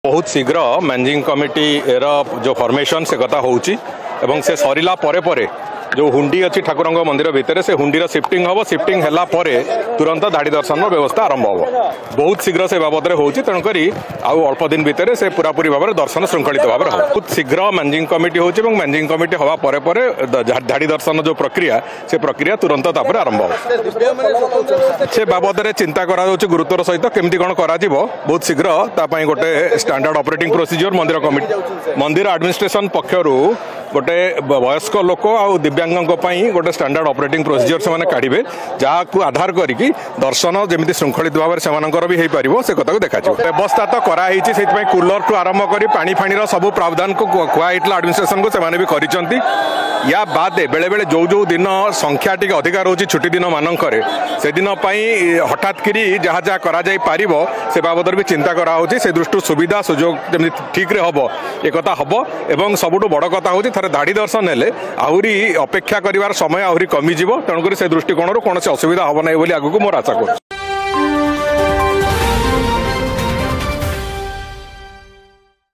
बहुत शीघ्र managing committee जो फॉर्मेशन से कथा होउची एवं से सरिला परे परे जो हुंडी अच्छी ठाकुर मंदिर भितर से हुंडीर शिफ्टिंग हम शिफ्टिंग है तुरंत धाड़ी दर्शन व्यवस्था आरंभ हम बहुत शीघ्र से बाबद में होती तेणुक अल्प दिन भितर से पूरापूरी भाव में दर्शन श्रृंखलित भाव में बहुत शीघ्र मैनेजिंग कमिटी होची मैनेजिंग कमिटी हवा परे परे धाड़ी दर्शन जो प्रक्रिया से प्रक्रिया तुरंत आरंभ हो से बाबद में चिंता करा गुरुत्वर सहित केमती कौन करा बहुत शीघ्र गोटे स्टैंडर्ड ऑपरेटिंग प्रोसीजर मंदिर कमिटी मंदिर एडमिनिस्ट्रेशन पक्षर गोटे वयस्क लोक आ दिव्यांगों गोटे स्टैंडर्ड ऑपरेटिंग प्रोसीजर से काढ़े जहाँ आधार करी दर्शन जमी श्रृंखलित भाव में से भी हो पार से कथा को देखा व्यवस्था तो कराई कूलर ठू आरंभ कर पानी फाणी सब प्रावधान को कहुई एडमिनिस्ट्रेशन को से भी कर या बाद बेले बेले जो जो दिन संख्या टी अधिक रोचे छुट्टी दिन मानक से दिन हठात करी जहाँ जहाँ करा जाई पारिबो से बाबद भी चिंता कराऊँगी से दृष्टि सुविधा सुजोग जमी ठीक रे हम एक हम एवं सबुठ बड़ कथा हूँ थे धाड़ी दर्शन हेले आहरी अपेक्षा कर समय आहरी कमिज तेणुक से दृष्टिकोण कौन असुविधा हम ना आगे मोर आशा कर।